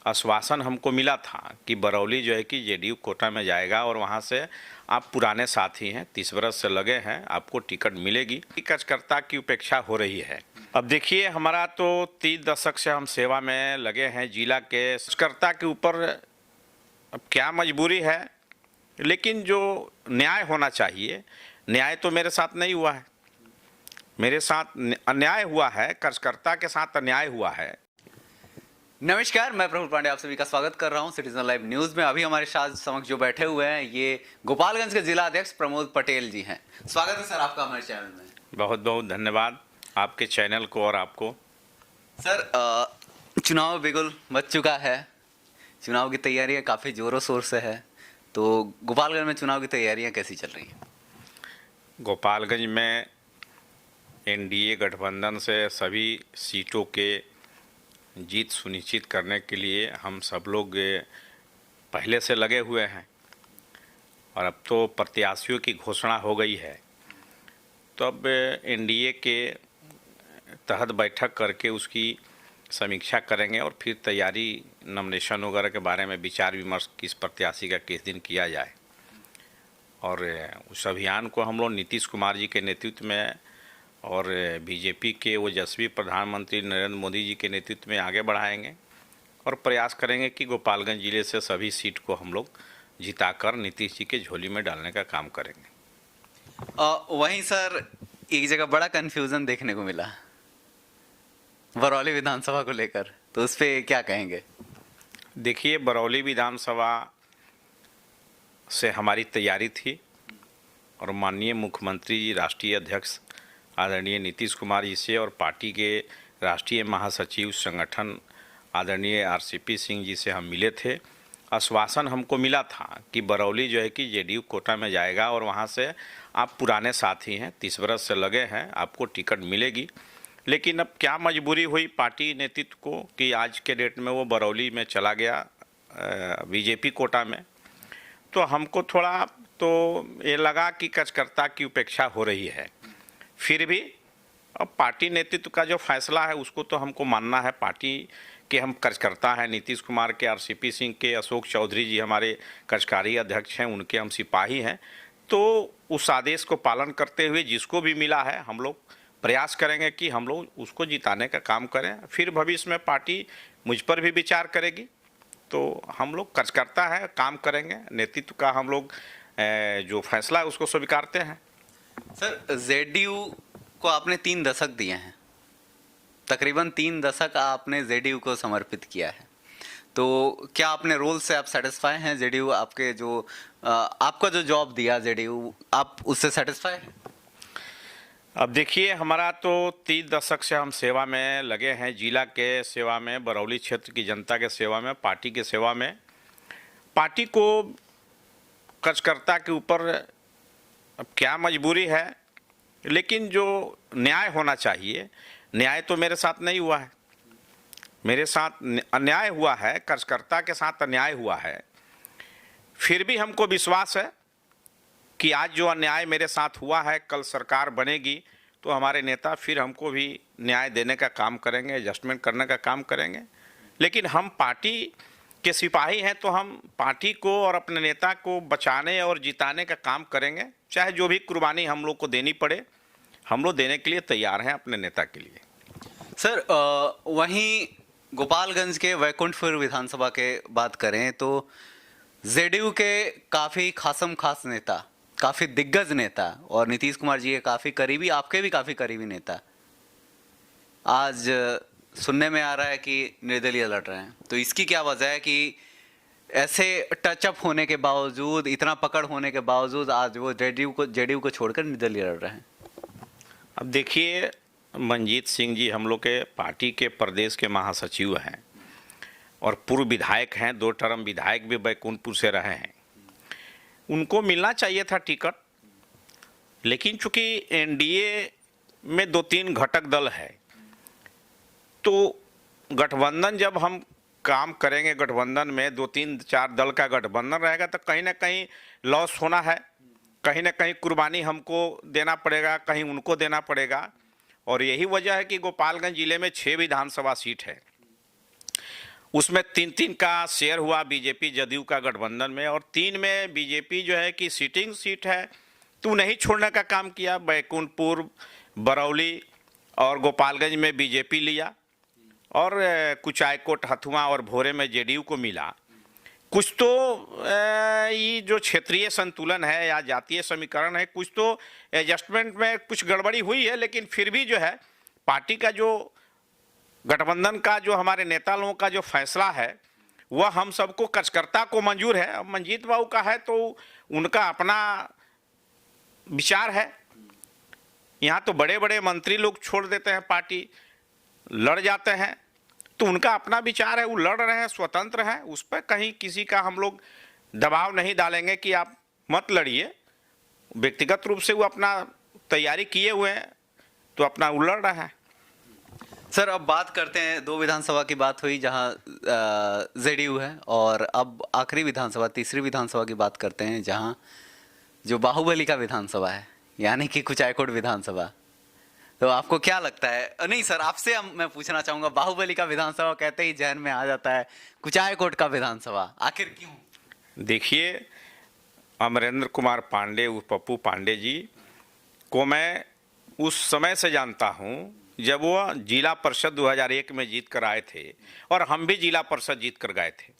आश्वासन हमको मिला था कि बरौली जो है कि जेडीयू कोटा में जाएगा और वहाँ से आप पुराने साथी हैं, 30 बरस से लगे हैं, आपको टिकट मिलेगी। कार्यकर्ता की उपेक्षा हो रही है। अब देखिए, हमारा तो 30 दशक से हम सेवा में लगे हैं। जिला के कार्यकर्ता के ऊपर अब क्या मजबूरी है, लेकिन जो न्याय होना चाहिए, न्याय तो मेरे साथ नहीं हुआ है। मेरे साथ अन्याय हुआ है, कार्यकर्ता के साथ अन्याय हुआ है। नमस्कार, मैं प्रफुल्ल पांडे आप सभी का स्वागत कर रहा हूं सिटीजन लाइव न्यूज में। अभी हमारे साथ समक्ष जो बैठे हुए हैं ये गोपालगंज के जिला अध्यक्ष प्रमोद पटेल जी हैं। स्वागत है सर आपका हमारे चैनल में। बहुत बहुत धन्यवाद आपके चैनल को और आपको। सर, चुनाव बिल्कुल बच चुका है, चुनाव की तैयारियां काफ़ी जोरों शोर से है, तो गोपालगंज में चुनाव की तैयारियां कैसी चल रही हैं? गोपालगंज में एनडीए गठबंधन से सभी सीटों के जीत सुनिश्चित करने के लिए हम सब लोग पहले से लगे हुए हैं और अब तो प्रत्याशियों की घोषणा हो गई है। तो अब एनडीए के तहत बैठक करके उसकी समीक्षा करेंगे और फिर तैयारी नॉमिनेशन वगैरह के बारे में विचार विमर्श किस प्रत्याशी का किस दिन किया जाए। और उस अभियान को हम लोग नीतीश कुमार जी के नेतृत्व में और बीजेपी के ओजस्वी प्रधानमंत्री नरेंद्र मोदी जी के नेतृत्व में आगे बढ़ाएंगे और प्रयास करेंगे कि गोपालगंज जिले से सभी सीट को हम लोग जिताकर नीतीश जी के झोली में डालने का काम करेंगे। वहीं सर एक जगह बड़ा कंफ्यूजन देखने को मिला बरौली विधानसभा को लेकर, तो उस पर क्या कहेंगे? देखिए, बरौली विधानसभा से हमारी तैयारी थी और माननीय मुख्यमंत्री जी, राष्ट्रीय अध्यक्ष आदरणीय नीतीश कुमार जी से और पार्टी के राष्ट्रीय महासचिव संगठन आदरणीय आरसीपी सिंह जी से हम मिले थे। आश्वासन हमको मिला था कि बरौली जो है कि जेडीयू कोटा में जाएगा और वहाँ से आप पुराने साथी हैं, 30 बरस से लगे हैं, आपको टिकट मिलेगी। लेकिन अब क्या मजबूरी हुई पार्टी नेतृत्व को कि आज के डेट में वो बरौली में चला गया बीजेपी कोटा में। तो हमको थोड़ा तो ये लगा कि कार्यकर्ता की उपेक्षा हो रही है। फिर भी अब पार्टी नेतृत्व का जो फैसला है उसको तो हमको मानना है। पार्टी के हम कार्यकर्ता हैं, नीतीश कुमार के, आरसीपी सिंह के, अशोक चौधरी जी हमारे कार्यकारी अध्यक्ष हैं, उनके हम सिपाही हैं। तो उस आदेश को पालन करते हुए जिसको भी मिला है हम लोग प्रयास करेंगे कि हम लोग उसको जिताने का काम करें। फिर भविष्य में पार्टी मुझ पर भी विचार करेगी। तो हम लोग कार्यकर्ता हैं, काम करेंगे। नेतृत्व का हम लोग जो फैसला है उसको स्वीकारते हैं। सर, जेडीयू को आपने 3 दशक दिए हैं, तकरीबन 3 दशक आपने जेडीयू को समर्पित किया है, तो क्या अपने रोल से आप सेटिस्फाई हैं? जेडीयू आपके जो आपका जो जॉब दिया जेडीयू, आप उससे सेटिस्फाई हैं? अब देखिए, हमारा तो 30 दशक से हम सेवा में लगे हैं, जिला के सेवा में, बरौली क्षेत्र की जनता के सेवा में, पार्टी के सेवा में। पार्टी को कार्यकर्ता के ऊपर अब क्या मजबूरी है, लेकिन जो न्याय होना चाहिए, न्याय तो मेरे साथ नहीं हुआ है। मेरे साथ अन्याय हुआ है, कार्यकर्ता के साथ अन्याय हुआ है। फिर भी हमको विश्वास है कि आज जो अन्याय मेरे साथ हुआ है, कल सरकार बनेगी तो हमारे नेता फिर हमको भी न्याय देने का काम करेंगे, एडजस्टमेंट करने का काम करेंगे। लेकिन हम पार्टी के सिपाही हैं, तो हम पार्टी को और अपने नेता को बचाने और जिताने का काम करेंगे। चाहे जो भी कुर्बानी हम लोग को देनी पड़े, हम लोग देने के लिए तैयार हैं अपने नेता के लिए। सर, वहीं गोपालगंज के वैकुंठपुर विधानसभा के बात करें तो जेडीयू के काफ़ी खासम खास नेता, काफ़ी दिग्गज नेता और नीतीश कुमार जी के काफ़ी करीबी, आपके भी काफ़ी करीबी नेता आज सुनने में आ रहा है कि निर्दलीय लड़ रहे हैं। तो इसकी क्या वजह है कि ऐसे टचअप होने के बावजूद, इतना पकड़ होने के बावजूद आज वो जेडीयू को छोड़कर निर्दलीय लड़ रहे हैं? अब देखिए, मंजीत सिंह जी हम लोग के पार्टी के प्रदेश के महासचिव हैं और पूर्व विधायक हैं, 2 टर्म विधायक भी बैकुंठपुर से रहे हैं। उनको मिलना चाहिए था टिकट, लेकिन चूंकि एनडीए में 2-3 घटक दल है, तो गठबंधन जब हम काम करेंगे, गठबंधन में 2-3-4 दल का गठबंधन रहेगा तो कहीं ना कहीं लॉस होना है, कहीं ना कहीं कुर्बानी हमको देना पड़ेगा, कहीं उनको देना पड़ेगा। और यही वजह है कि गोपालगंज जिले में 6 विधानसभा सीट है उसमें 3-3 का शेयर हुआ बीजेपी जदयू का गठबंधन में, और 3 में बीजेपी जो है कि सीटिंग सीट है तो नहीं छोड़ने का काम किया। बैकुंठपुर, बरौली और गोपालगंज में बीजेपी लिया, और कुचायकोट, हथुआ और भोरे में जेडीयू को मिला। कुछ तो ये जो क्षेत्रीय संतुलन है या जातीय समीकरण है, कुछ तो एडजस्टमेंट में कुछ गड़बड़ी हुई है, लेकिन फिर भी जो है पार्टी का जो गठबंधन का जो हमारे नेता लोगों का जो फैसला है वह हम सबको कार्यकर्ता को मंजूर है। अब मंजीत बाबू का है तो उनका अपना विचार है। यहाँ तो बड़े बड़े मंत्री लोग छोड़ देते हैं, पार्टी लड़ जाते हैं, तो उनका अपना विचार है, वो लड़ रहे हैं, स्वतंत्र हैं। उस पर कहीं किसी का हम लोग दबाव नहीं डालेंगे कि आप मत लड़िए। व्यक्तिगत रूप से वो अपना तैयारी किए हुए हैं तो अपना वो लड़ रहा है। सर अब बात करते हैं, 2 विधानसभा की बात हुई जहां जेडीयू है, और अब आखिरी विधानसभा, तीसरी विधानसभा की बात करते हैं जहां जो बाहुबली का विधानसभा है, यानी कि कुचायकोट विधानसभा। तो आपको क्या लगता है? नहीं सर, आपसे मैं पूछना चाहूंगा, बाहुबली का विधानसभा कहते ही जहन में आ जाता है कुचायकोट का विधानसभा, आखिर क्यों? देखिए, अमरेंद्र कुमार पांडे, पप्पू पांडे जी को मैं उस समय से जानता हूं जब वो जिला परिषद 2001 में जीत कर आए थे, और हम भी जिला परिषद जीत कर गए थे।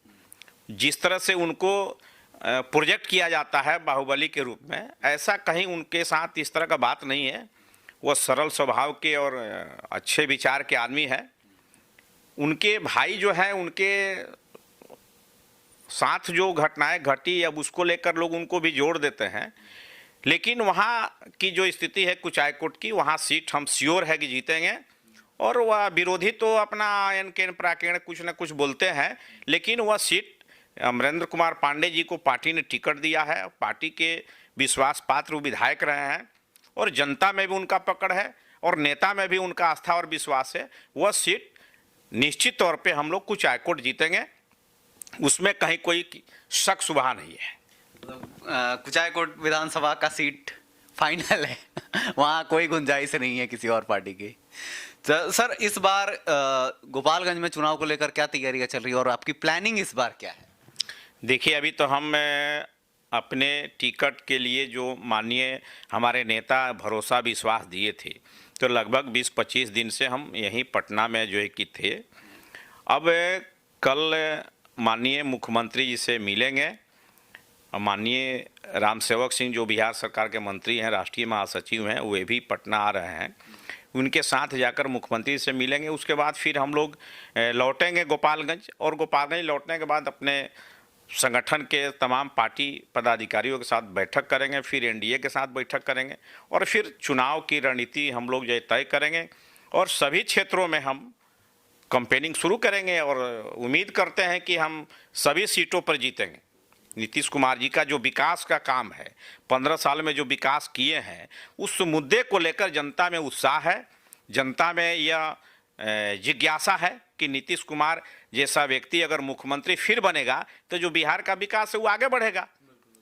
जिस तरह से उनको प्रोजेक्ट किया जाता है बाहुबली के रूप में, ऐसा कहीं उनके साथ इस तरह का बात नहीं है। वो सरल स्वभाव के और अच्छे विचार के आदमी है। उनके भाई जो है, उनके साथ जो घटनाएं घटी, अब उसको लेकर लोग उनको भी जोड़ देते हैं। लेकिन वहाँ की जो स्थिति है कुचायकोट की, वहाँ सीट हम श्योर है कि जीतेंगे। और वह विरोधी तो अपना एन केन प्राकेण कुछ न कुछ बोलते हैं, लेकिन वह सीट अमरेंद्र कुमार पांडे जी को पार्टी ने टिकट दिया है। पार्टी के विश्वास पात्र विधायक रहे हैं, और जनता में भी उनका पकड़ है, और नेता में भी उनका आस्था और विश्वास है। वह सीट निश्चित तौर पे हम लोग कुचायकोट जीतेंगे, उसमें कहीं कोई शक शुबहा नहीं है। कुचायकोट विधानसभा का सीट फाइनल है वहाँ कोई गुंजाइश नहीं है किसी और पार्टी की। तो सर इस बार गोपालगंज में चुनाव को लेकर क्या तैयारियां चल रही है और आपकी प्लानिंग इस बार क्या है? देखिए, अभी तो हम अपने टिकट के लिए जो माननीय हमारे नेता भरोसा विश्वास दिए थे, तो लगभग 20-25 दिन से हम यहीं पटना में जो है कि थे। अब कल माननीय मुख्यमंत्री जी से मिलेंगे। माननीय रामसेवक सिंह जो बिहार सरकार के मंत्री हैं, राष्ट्रीय महासचिव हैं, वे भी पटना आ रहे हैं। उनके साथ जाकर मुख्यमंत्री से मिलेंगे। उसके बाद फिर हम लोग लौटेंगे गोपालगंज, और गोपालगंज लौटने के बाद अपने संगठन के तमाम पार्टी पदाधिकारियों के साथ बैठक करेंगे, फिर एनडीए के साथ बैठक करेंगे, और फिर चुनाव की रणनीति हम लोग जो तय करेंगे, और सभी क्षेत्रों में हम कैंपेनिंग शुरू करेंगे। और उम्मीद करते हैं कि हम सभी सीटों पर जीतेंगे। नीतीश कुमार जी का जो विकास का काम है, 15 साल में जो विकास किए हैं, उस मुद्दे को लेकर जनता में उत्साह है, जनता में यह जिज्ञासा है कि नीतीश कुमार जैसा व्यक्ति अगर मुख्यमंत्री फिर बनेगा तो जो बिहार का विकास है वो आगे बढ़ेगा।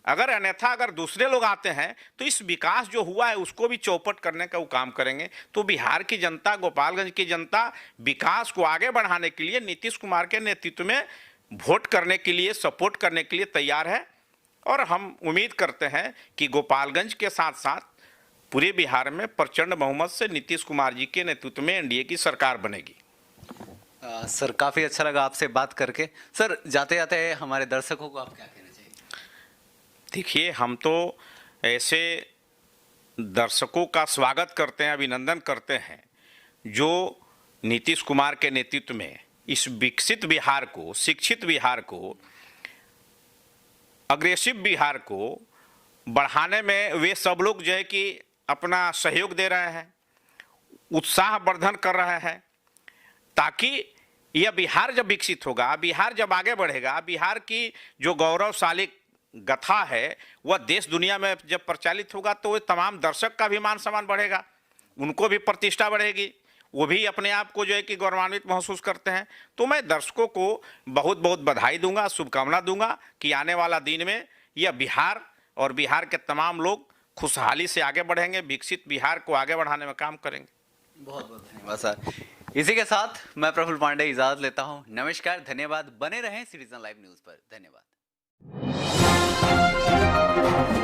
अगर अन्यथा अगर दूसरे लोग आते हैं तो इस विकास जो हुआ है उसको भी चौपट करने का वो काम करेंगे। तो बिहार की जनता, गोपालगंज की जनता विकास को आगे बढ़ाने के लिए नीतीश कुमार के नेतृत्व में वोट करने के लिए, सपोर्ट करने के लिए तैयार है। और हम उम्मीद करते हैं कि गोपालगंज के साथ साथ पूरे बिहार में प्रचंड बहुमत से नीतीश कुमार जी के नेतृत्व में एनडीए की सरकार बनेगी। सर काफ़ी अच्छा लगा आपसे बात करके। सर जाते जाते हमारे दर्शकों को आप क्या कहना चाहिए? देखिए, हम तो ऐसे दर्शकों का स्वागत करते हैं, अभिनंदन करते हैं जो नीतीश कुमार के नेतृत्व में इस विकसित बिहार को, शिक्षित बिहार को, अग्रेसिव बिहार को बढ़ाने में वे सब लोग जो है कि अपना सहयोग दे रहे हैं, उत्साह वर्धन कर रहे हैं, ताकि यह बिहार जब विकसित होगा, बिहार जब आगे बढ़ेगा, बिहार की जो गौरवशाली गाथा है वह देश दुनिया में जब प्रचारित होगा तो तमाम दर्शक का भी मान सम्मान बढ़ेगा, उनको भी प्रतिष्ठा बढ़ेगी, वो भी अपने आप को जो है कि गौरवान्वित महसूस करते हैं। तो मैं दर्शकों को बहुत बहुत बधाई दूंगा, शुभकामना दूंगा कि आने वाला दिन में यह बिहार और बिहार के तमाम लोग खुशहाली से आगे बढ़ेंगे, विकसित बिहार को आगे बढ़ाने में काम करेंगे। बहुत बहुत धन्यवाद सर। इसी के साथ मैं प्रफुल्ल पांडे इजाजत लेता हूं। नमस्कार, धन्यवाद। बने रहें सिटीजन लाइव न्यूज पर। धन्यवाद।